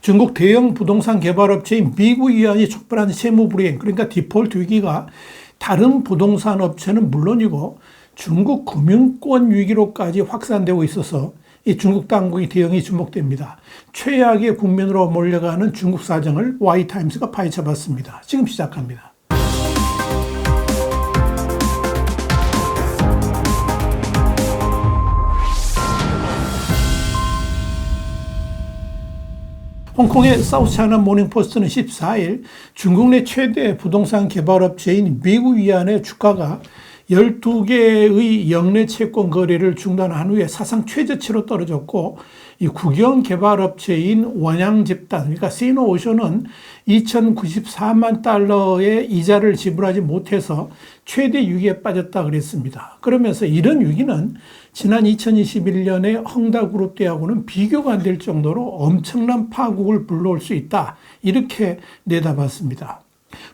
중국 대형 부동산 개발업체인 미구이안이 촉발한 세무불이행, 그러니까 디폴트 위기가 다른 부동산 업체는 물론이고 중국 금융권 위기로까지 확산되고 있어서 이 중국 당국의 대응이 주목됩니다. 최악의 국면으로 몰려가는 중국 사정을 Y타임스가 파헤쳐봤습니다. 지금 시작합니다. 홍콩의 사우스차이나 모닝포스트는 14일 중국 내 최대 부동산 개발업체인 미구이안의 주가가 12개의 영내 채권 거래를 중단한 후에 사상 최저치로 떨어졌고, 이 국영 개발업체인 원양집단, 그러니까 시노오션은 2094만 달러의 이자를 지불하지 못해서 최대 위기에 빠졌다 그랬습니다. 그러면서 이런 위기는 지난 2021년에 헝다그룹대하고는 비교가 안 될 정도로 엄청난 파국을 불러올 수 있다, 이렇게 내다봤습니다.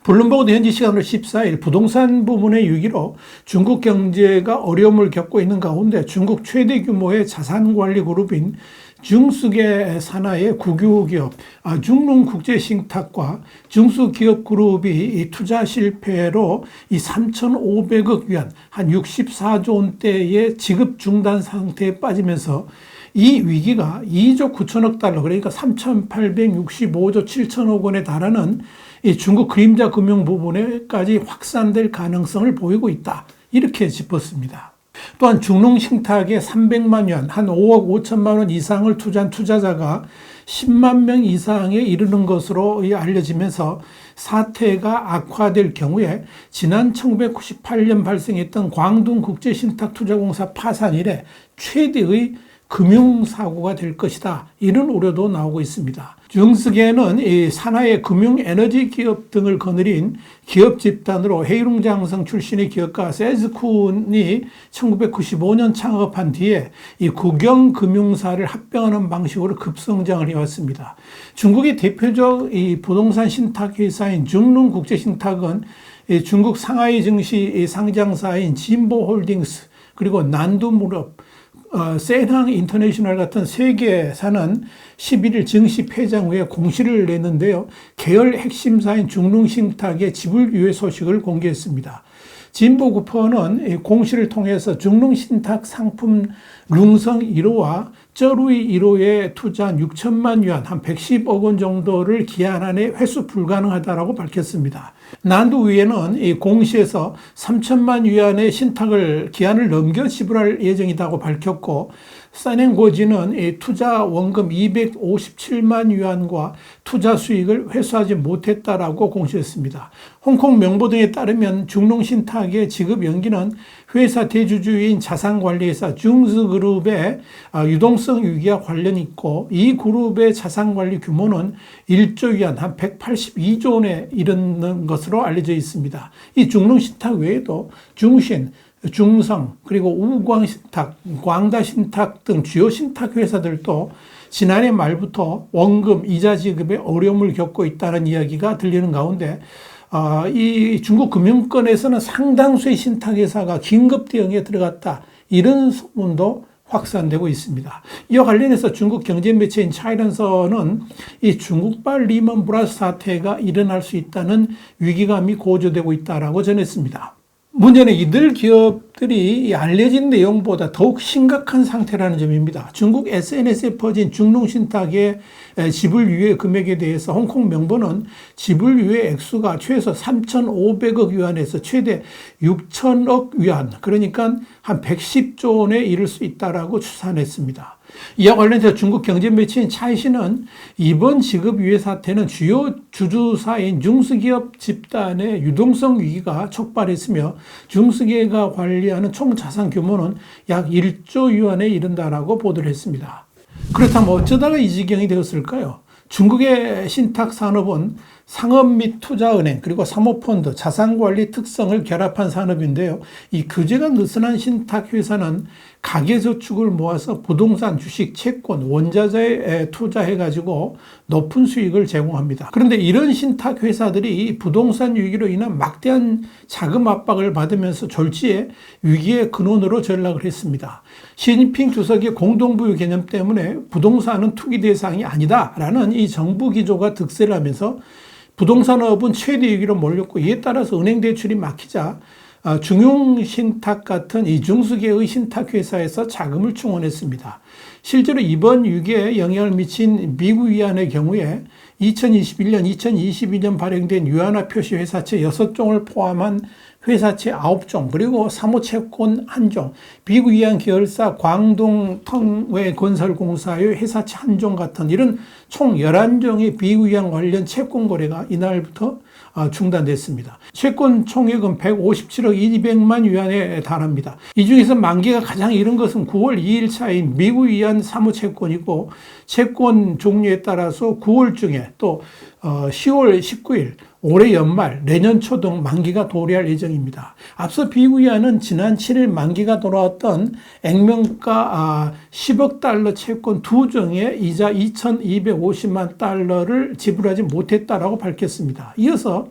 블룸버그 현지 시간으로 14일 부동산 부문의 위기로 중국 경제가 어려움을 겪고 있는 가운데 중국 최대 규모의 자산관리 그룹인 중수계 산하의 국유기업 중룽국제신탁과 중수기업그룹이 투자 실패로 이 3,500억 위안 한 64조 원대의 지급 중단 상태에 빠지면서 이 위기가 2조 9천억 달러, 그러니까 3,865조 7천억 원에 달하는 이 중국 그림자 금융 부분에까지 확산될 가능성을 보이고 있다, 이렇게 짚었습니다. 또한 중룽신탁에 300만 위안, 한 5억 5천만 원 이상을 투자한 투자자가 10만 명 이상에 이르는 것으로 알려지면서 사태가 악화될 경우에 지난 1998년 발생했던 광둥국제신탁투자공사 파산 이래 최대의 금융사고가 될 것이다, 이런 우려도 나오고 있습니다. 중스계는 이 산하의 금융 에너지 기업 등을 거느린 기업 집단으로 헤이룽장성 출신의 기업가 세즈쿤이 1995년 창업한 뒤에 이 국영 금융사를 합병하는 방식으로 급성장을 해왔습니다. 중국의 대표적 이 부동산 신탁 회사인 중룽국제신탁은 중국 상하이 증시 상장사인 진보홀딩스, 그리고 난두무럽, 세이낭 인터내셔널 같은 세 개사는 11일 증시 폐장 후에 공시를 냈는데요. 계열 핵심사인 중룽신탁의 지불 유예 소식을 공개했습니다. 진보구퍼는 공시를 통해서 중룽신탁 상품 룽성 1호와 쩌루이 1호에 투자한 6천만 위안, 한 110억 원 정도를 기한 안에 회수 불가능하다고 밝혔습니다. 난두위에는 이 공시에서 3천만 위안의 신탁을 기한을 넘겨 지불할 예정이라고 밝혔고, 사넨고지는 이 투자 원금 257만 위안과 투자 수익을 회수하지 못했다라고 공시했습니다. 홍콩 명보 등에 따르면 중룽신탁의 지급 연기는 회사 대주주인 자산관리회사 중스그룹의 유동성 위기와 관련이 있고, 이 그룹의 자산관리 규모는 1조 위안, 한 182조 원에 이르는 것으로 알려져 있습니다. 이 중룽신탁 외에도 중신, 중성, 그리고 우광신탁, 광다신탁 등 주요 신탁 회사들도 지난해 말부터 원금, 이자 지급에 어려움을 겪고 있다는 이야기가 들리는 가운데 이 중국 금융권에서는 상당수의 신탁회사가 긴급 대응에 들어갔다, 이런 소문도 확산되고 있습니다. 이와 관련해서 중국 경제 매체인 차이런서는 이 중국발 리먼 브라더스 사태가 일어날 수 있다는 위기감이 고조되고 있다고 전했습니다. 문제는 이들 기업들이 알려진 내용보다 더욱 심각한 상태라는 점입니다. 중국 SNS에 퍼진 중룽신탁의 지불 유예 금액에 대해서 홍콩 명보는 지불 유예 액수가 최소 3,500억 위안에서 최대 6천억 위안, 그러니까 한 110조 원에 이를 수 있다라고 추산했습니다. 이와 관련해서 중국 경제 매체인 차이시는 이번 지급 유예 사태는 주요 주주사인 중수기업 집단의 유동성 위기가 촉발했으며 중수기업가 관리하는 총 자산 규모는 약 1조 위안에 이른다라고 보도를 했습니다. 그렇다면 어쩌다가 이 지경이 되었을까요? 중국의 신탁 산업은 상업 및 투자은행 그리고 사모펀드, 자산관리 특성을 결합한 산업인데요. 이 규제가 느슨한 신탁회사는 가계저축을 모아서 부동산, 주식, 채권, 원자재에 투자해가지고 높은 수익을 제공합니다. 그런데 이런 신탁회사들이 부동산 위기로 인한 막대한 자금 압박을 받으면서 졸지에 위기의 근원으로 전락을 했습니다. 시진핑 주석의 공동부유 개념 때문에 부동산은 투기 대상이 아니다라는 이 정부 기조가 득세를 하면서 부동산업은 최대 위기로 몰렸고, 이에 따라서 은행 대출이 막히자 중용신탁 같은 이 중수계의 신탁회사에서 자금을 충원했습니다. 실제로 이번 위기에 영향을 미친 미국 위안의 경우에 2021년, 2022년 발행된 위안화 표시 회사채 6종을 포함한 회사채 9종, 그리고 사모채권 1종, 미국 위안 계열사 광동통외건설공사의 회사채 1종 같은 이런 총 11종의 미국 위안 관련 채권 거래가 이날부터 중단됐습니다. 채권 총액은 157억 200만 위안에 달합니다. 이 중에서 만기가 가장 이른 것은 9월 2일 차인 미국 위안 사모채권이고, 채권 종류에 따라서 9월 중에 또 10월 19일, 올해 연말, 내년 초 등 만기가 도래할 예정입니다. 앞서 미국 위안은 지난 7일 만기가 돌아왔던 액면가 10억 달러 채권 2종에 이자 2,250만 달러를 지불하지 못했다라고 밝혔습니다. 이어서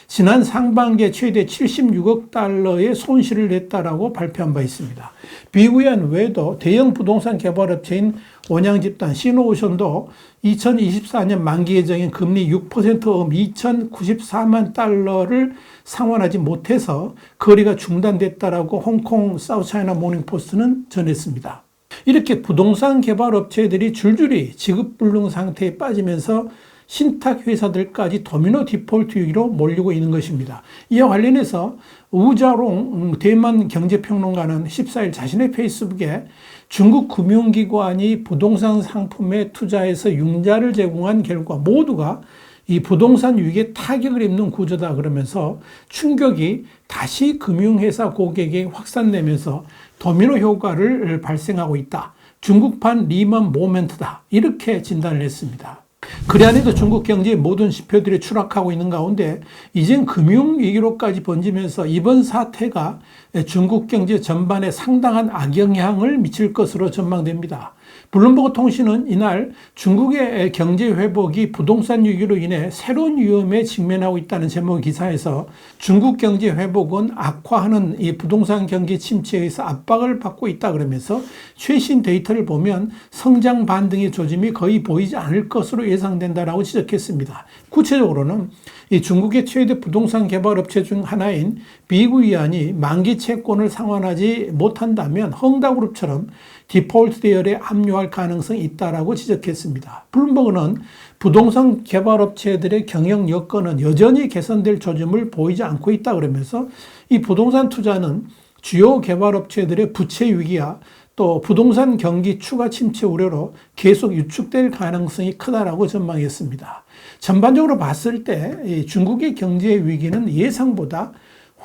지난 상반기에 최대 76억 달러의 손실을 냈다라고 발표한 바 있습니다. 미국 위안 외에도 대형 부동산 개발업체인 원양집단, 시노오션도 2024년 만기 예정인 금리 6%음 2,094만 달러를 상환하지 못해서 거래가 중단됐다라고 홍콩 사우스차이나 모닝포스트는 전했습니다. 이렇게 부동산 개발업체들이 줄줄이 지급불능 상태에 빠지면서 신탁회사들까지 도미노 디폴트 위기로 몰리고 있는 것입니다. 이와 관련해서 우자롱 대만 경제평론가는 14일 자신의 페이스북에 중국 금융기관이 부동산 상품에 투자해서 융자를 제공한 결과 모두가 이 부동산 위기에 타격을 입는 구조다 그러면서 충격이 다시 금융회사 고객에 확산되면서 도미노 효과를 발생하고 있다. 중국판 리먼 모멘트다. 이렇게 진단을 했습니다. 그래 안에도 중국 경제의 모든 지표들이 추락하고 있는 가운데 이젠 금융위기로까지 번지면서 이번 사태가 중국 경제 전반에 상당한 악영향을 미칠 것으로 전망됩니다. 블룸버그 통신은 이날 중국의 경제 회복이 부동산 위기로 인해 새로운 위험에 직면하고 있다는 제목의 기사에서 중국 경제 회복은 악화하는 이 부동산 경기 침체에 의해서 압박을 받고 있다 그러면서 최신 데이터를 보면 성장 반등의 조짐이 거의 보이지 않을 것으로 예상된다라고 지적했습니다. 구체적으로는 이 중국의 최대 부동산 개발업체 중 하나인 미국 위안이 만기 채권을 상환하지 못한다면 헝다그룹처럼 디폴트 대열에 압류할 가능성이 있다라고 지적했습니다. 블룸버그는 부동산 개발업체들의 경영 여건은 여전히 개선될 조짐을 보이지 않고 있다 그러면서 이 부동산 투자는 주요 개발업체들의 부채 위기와 또 부동산 경기 추가 침체 우려로 계속 유축될 가능성이 크다라고 전망했습니다. 전반적으로 봤을 때 중국의 경제 위기는 예상보다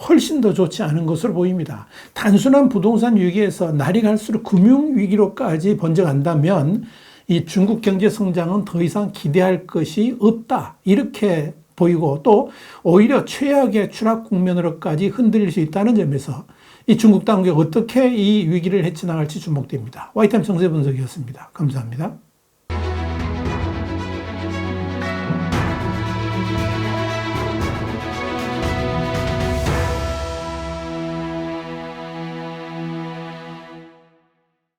훨씬 더 좋지 않은 것으로 보입니다. 단순한 부동산 위기에서 날이 갈수록 금융위기로까지 번져간다면 이 중국 경제 성장은 더 이상 기대할 것이 없다. 이렇게 보이고 또 오히려 최악의 추락 국면으로까지 흔들릴 수 있다는 점에서 이 중국 당국이 어떻게 이 위기를 헤쳐나갈지 주목됩니다. 와이타임 정세 분석이었습니다. 감사합니다.